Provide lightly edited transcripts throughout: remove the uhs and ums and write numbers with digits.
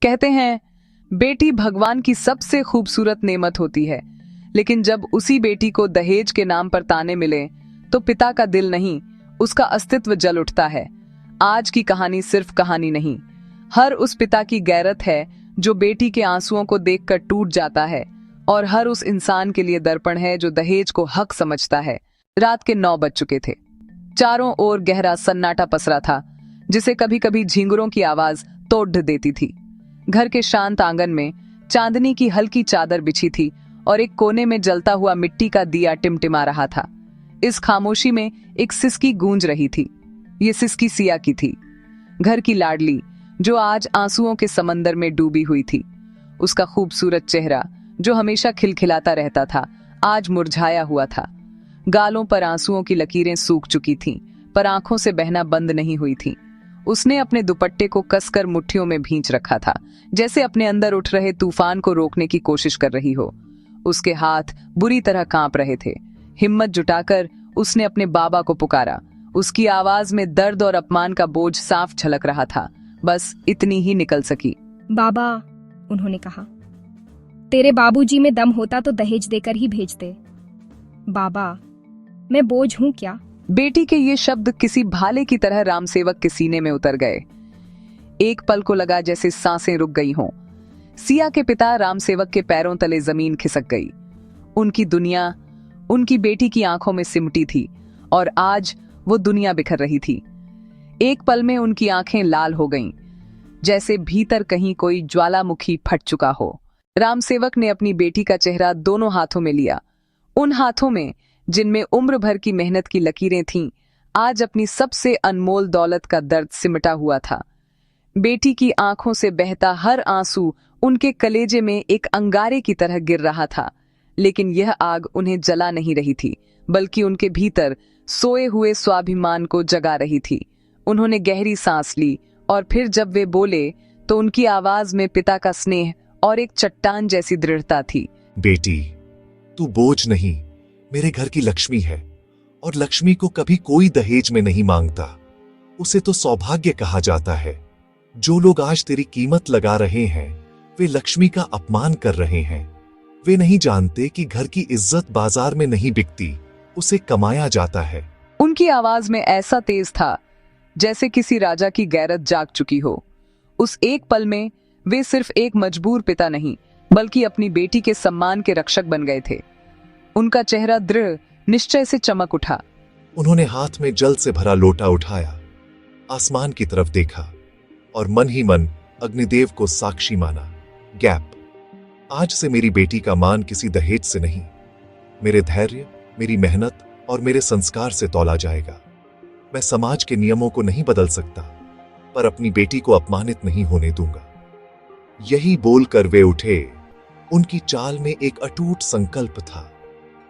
कहते हैं बेटी भगवान की सबसे खूबसूरत नेमत होती है, लेकिन जब उसी बेटी को दहेज के नाम पर ताने मिले तो पिता का दिल नहीं, उसका अस्तित्व जल उठता है। आज की कहानी सिर्फ कहानी नहीं, हर उस पिता की गैरत है जो बेटी के आंसुओं को देखकर टूट जाता है, और हर उस इंसान के लिए दर्पण है जो दहेज को हक समझता है। रात के 9 बज चुके थे। चारों ओर गहरा सन्नाटा पसरा था, जिसे कभी कभी झींगुरों की आवाज तोड़ देती थी। घर के शांत आंगन में चांदनी की हल्की चादर बिछी थी और एक कोने में जलता हुआ मिट्टी का दिया टिमटिमा रहा था। इस खामोशी में एक सिसकी गूंज रही थी। ये सिसकी सिया की थी, घर की लाडली, जो आज आंसुओं के समंदर में डूबी हुई थी। उसका खूबसूरत चेहरा जो हमेशा खिलखिलाता रहता था, आज मुरझाया हुआ था। गालों पर आंसुओं की लकीरें सूख चुकी थीं, पर आंखों से बहना बंद नहीं हुई थीं। उसने अपने दुपट्टे को कसकर मुट्ठियों में भींच रखा था, जैसे अपने अंदर उठ रहे तूफान को रोकने की कोशिश कर रही हो। उसके हाथ बुरी तरह कांप रहे थे। हिम्मत जुटाकर उसने अपने बाबा को पुकारा। उसकी आवाज में दर्द और अपमान का बोझ साफ झलक रहा था। बस इतनी ही निकल सकी। बाबा, उन्होंने कहा, तेरे बाबूजी में दम होता तो दहेज देकर ही भेजते। बाबा, मैं बोझ हूं क्या? बेटी के ये शब्द किसी भाले की तरह रामसेवक के सीने में उतर गए। एक पल को लगा जैसे सांसें रुक गई हों। सिया के पिता रामसेवक के पैरों तले जमीन खिसक गई। उनकी दुनिया उनकी बेटी की आंखों में सिमटी थी, और आज वो दुनिया बिखर रही थी। एक पल में उनकी आंखें लाल हो गईं, जैसे भीतर कहीं कोई ज्वालामुखी फट चुका हो। रामसेवक ने अपनी बेटी का चेहरा दोनों हाथों में लिया, उन हाथों में जिनमें उम्र भर की मेहनत की लकीरें थीं। आज अपनी सबसे अनमोल दौलत का दर्द सिमटा हुआ था। बेटी की आंखों से बहता हर आंसू उनके कलेजे में एक अंगारे की तरह गिर रहा था, लेकिन यह आग उन्हें जला नहीं रही थी, बल्कि उनके भीतर सोए हुए स्वाभिमान को जगा रही थी। उन्होंने गहरी सांस ली, और फिर जब वे बोले तो उनकी आवाज में पिता का स्नेह और एक चट्टान जैसी दृढ़ता थी। बेटी, तू बोझ नहीं, मेरे घर की लक्ष्मी है, और लक्ष्मी को कभी कोई दहेज में नहीं मांगता। उसे तो सौभाग्य कहा जाता है। जो लोग आज तेरी कीमत लगा रहे हैं, वे लक्ष्मी का अपमान कर रहे हैं। वे नहीं जानते कि घर की इज्जत बाजार में नहीं बिकती, उसे कमाया जाता है। उनकी आवाज में ऐसा तेज था जैसे किसी राजा की गैरत जाग चुकी हो। उस एक पल में वे सिर्फ एक मजबूर पिता नहीं, बल्कि अपनी बेटी के सम्मान के रक्षक बन गए थे। उनका चेहरा दृढ़ निश्चय से चमक उठा। उन्होंने हाथ में जल से भरा लोटा उठाया, आसमान की तरफ देखा, और मन ही मन अग्निदेव को साक्षी माना। गैप, आज से मेरी बेटी का मान किसी दहेज से नहीं, मेरे धैर्य, मेरी मेहनत और मेरे संस्कार से तौला जाएगा। मैं समाज के नियमों को नहीं बदल सकता, पर अपनी बेटी को अपमानित नहीं होने दूंगा। यही बोलकर वे उठे। उनकी चाल में एक अटूट संकल्प था,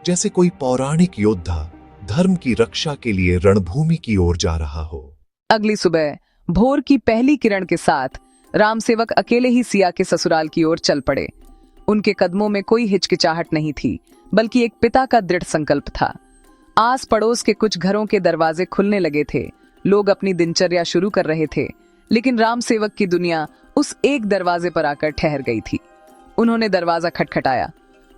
जैसे कोई पौराणिक योद्धा धर्म की रक्षा के लिए रणभूमि की ओर जा रहा हो। अगली सुबह भोर की पहली किरण के साथ रामसेवक अकेले ही सिया के ससुराल की ओर चल पड़े। उनके कदमों में कोई हिचकिचाहट नहीं थी, बल्कि एक पिता का दृढ़ संकल्प था। आस पड़ोस के कुछ घरों के दरवाजे खुलने लगे थे, लोग अपनी दिनचर्या शुरू कर रहे थे, लेकिन रामसेवक की दुनिया उस एक दरवाजे पर आकर ठहर गई थी। उन्होंने दरवाजा खटखटाया।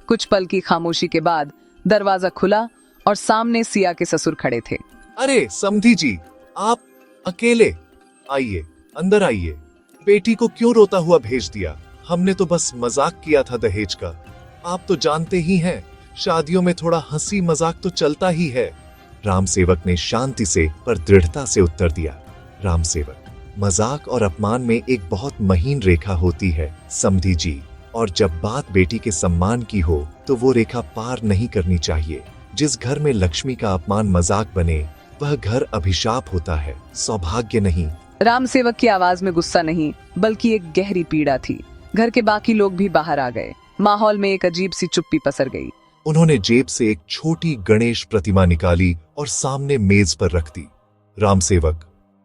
कुछ पल की खामोशी के बाद दरवाजा खुला और सामने सिया के ससुर खड़े थे। अरे समधी जी, आप अकेले? आइए, अंदर आइए। बेटी को क्यों रोता हुआ भेज दिया? हमने तो बस मजाक किया था दहेज का। आप तो जानते ही हैं, शादियों में थोड़ा हंसी मजाक तो चलता ही है। रामसेवक ने शांति से पर दृढ़ता से उत्तर दिया। रामसेवक, मजाक और अपमान में एक बहुत महीन रेखा होती है समधी जी, और जब बात बेटी के सम्मान की हो तो वो रेखा पार नहीं करनी चाहिए। जिस घर में लक्ष्मी का अपमान मजाक बने, वह घर अभिशाप होता है, सौभाग्य नहीं। रामसेवक की आवाज में गुस्सा नहीं, बल्कि एक गहरी पीड़ा थी। घर के बाकी लोग भी बाहर आ गए। माहौल में एक अजीब सी चुप्पी पसर गई। उन्होंने जेब से एक छोटी गणेश प्रतिमा निकाली और सामने मेज पर रख दी। रामसेवक,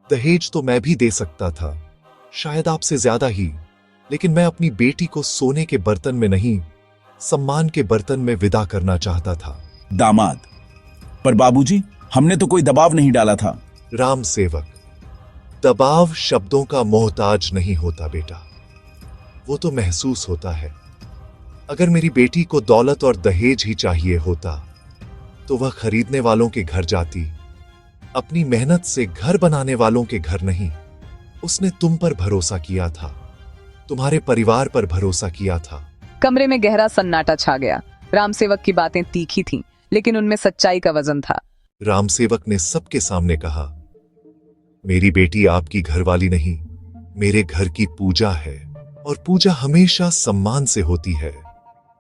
दहेज तो मैं भी दे सकता था, शायद आपसे ज्यादा ही, लेकिन मैं अपनी बेटी को सोने के बर्तन में नहीं, सम्मान के बर्तन में विदा करना चाहता था। दामाद, पर बाबूजी, हमने तो कोई दबाव नहीं डाला था। रामसेवक, दबाव शब्दों का मोहताज नहीं होता बेटा। वो तो महसूस होता है। अगर मेरी बेटी को दौलत और दहेज ही चाहिए होता तो वह खरीदने वालों के घर जाती, अपनी मेहनत से घर बनाने वालों के घर नहीं। उसने तुम पर भरोसा किया था, तुम्हारे परिवार पर भरोसा किया था। कमरे में गहरा सन्नाटा छा गया। रामसेवक की बातें तीखी थीं, लेकिन उनमें सच्चाई का वजन था। रामसेवक ने सबके सामने कहा, मेरी बेटी आपकी घरवाली नहीं, मेरे घर की पूजा है, और पूजा हमेशा सम्मान से होती है,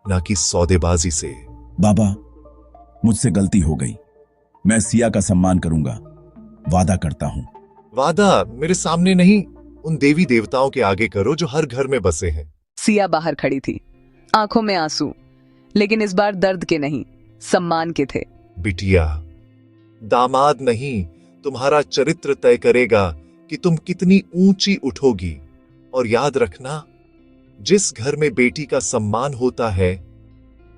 ना कि सौदेबाजी से। बाबा, मुझसे गलती हो गई। मैं सिया का सम्मान करूंगा, वादा करता हूं। वादा मेरे सामने नहीं, उन देवी देवताओं के आगे करो जो हर घर में बसे हैं। सिया बाहर खड़ी थी, आंखों में आंसू, लेकिन इस बार दर्द के नहीं, सम्मान के थे। बिटिया, दामाद नहीं, तुम्हारा चरित्र तय करेगा कि तुम कितनी ऊंची उठोगी। और याद रखना, जिस घर में बेटी का सम्मान होता है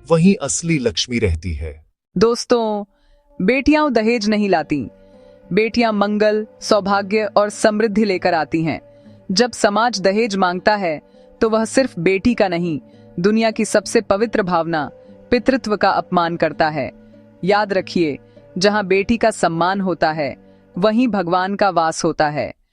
वहीं असली लक्ष्मी रहती है। दोस्तों, बेटियां दहेज नहीं लाती, बेटियां मंगल, सौभाग्य और समृद्धि लेकर आती हैं। जब समाज दहेज मांगता है तो वह सिर्फ बेटी का नहीं, दुनिया की सबसे पवित्र भावना, पितृत्व का अपमान करता है। याद रखिए, जहां बेटी का सम्मान होता है वहीं भगवान का वास होता है।